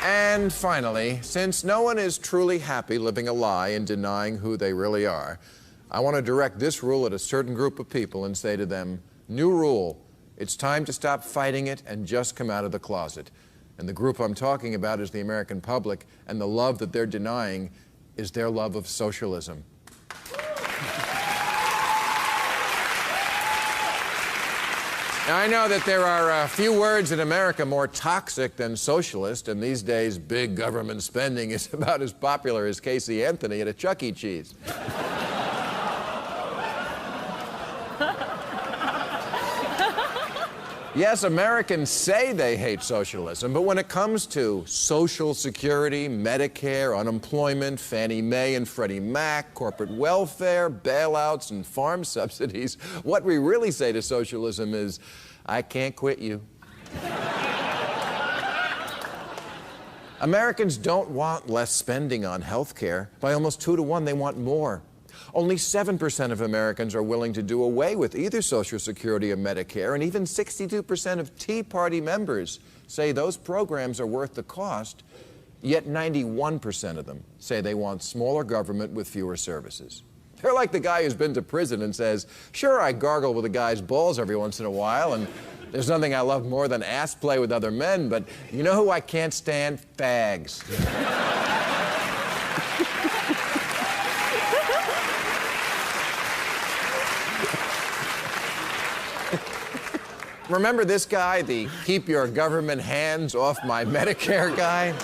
And finally, since no one is truly happy living a lie and denying who they really are, I want to direct this rule at a certain group of people and say to them, new rule, it's time to stop fighting it and just come out of the closet. And the group I'm talking about is the American public, and the love that they're denying is their love of socialism. Now, I know that there are a few words in America more toxic than socialist, and these days, big government spending is about as popular as Casey Anthony at a Chuck E. Cheese. Yes, Americans say they hate socialism, but when it comes to Social Security, Medicare, unemployment, Fannie Mae and Freddie Mac, corporate welfare, bailouts, and farm subsidies, what we really say to socialism is, I can't quit you. Americans don't want less spending on health care. By almost 2 to 1, they want more. Only 7% of Americans are willing to do away with either Social Security or Medicare, and even 62% of Tea Party members say those programs are worth the cost, yet 91% of them say they want smaller government with fewer services. They're like the guy who's been to prison and says, sure, I gargle with a guy's balls every once in a while, and there's nothing I love more than ass play with other men, but you know who I can't stand? Fags. Remember this guy, the keep your government hands off my Medicare guy?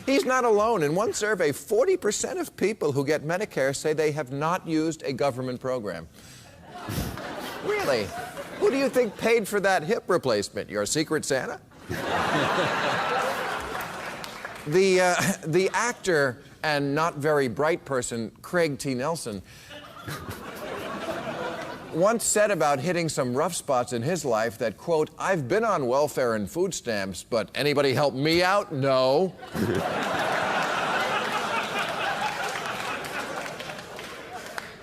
He's not alone. In one survey, 40% of people who get Medicare say they have not used a government program. Really? Who do you think paid for that hip replacement? Your Secret Santa? The actor and not very bright person, Craig T. Nelson, once said about hitting some rough spots in his life that, quote, I've been on welfare and food stamps, but anybody help me out? No.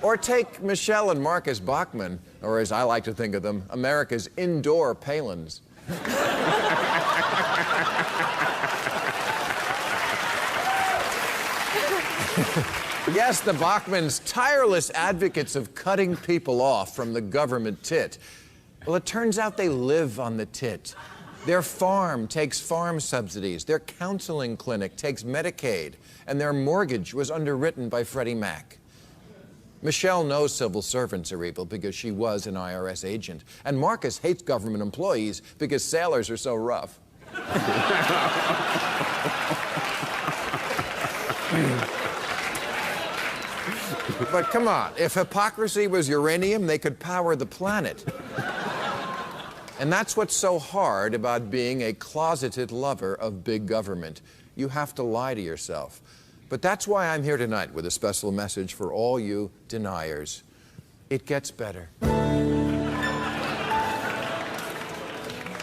Or take Michelle and Marcus Bachmann, or as I like to think of them, America's indoor Palins. Yes, the Bachmans, tireless advocates of cutting people off from the government tit. Well, it turns out they live on the tit. Their farm takes farm subsidies, their counseling clinic takes Medicaid, and their mortgage was underwritten by Freddie Mac. Michelle knows civil servants are evil because she was an IRS agent, and Marcus hates government employees because sailors are so rough. But come on, if hypocrisy was uranium, they could power the planet. And that's what's so hard about being a closeted lover of big government. You have to lie to yourself. But that's why I'm here tonight with a special message for all you deniers. It gets better.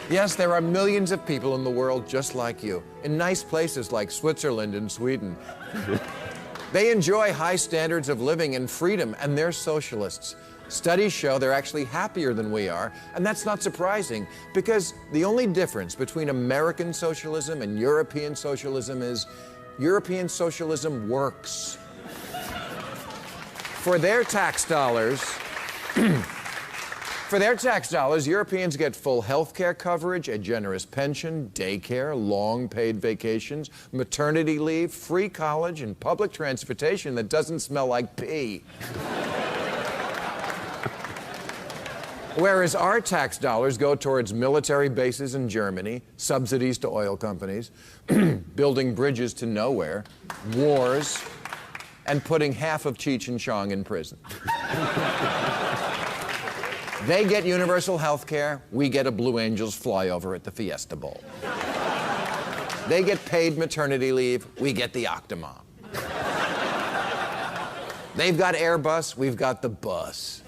Yes, there are millions of people in the world just like you, in nice places like Switzerland and Sweden. They enjoy high standards of living and freedom, and they're socialists. Studies show they're actually happier than we are, and that's not surprising, because the only difference between American socialism and European socialism is European socialism works. For their tax dollars, Europeans get full health care coverage, a generous pension, daycare, long paid vacations, maternity leave, free college, and public transportation that doesn't smell like pee. Whereas our tax dollars go towards military bases in Germany, subsidies to oil companies, building bridges to nowhere, wars, and putting half of Cheech and Chong in prison. They get universal health care, we get a Blue Angels flyover at the Fiesta Bowl. They get paid maternity leave, we get the Octomom. They've got Airbus, we've got the bus.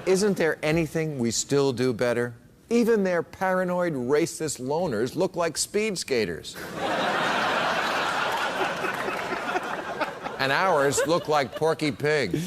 Isn't there anything we still do better? Even their paranoid, racist loners look like speed skaters. And ours look like Porky Pig.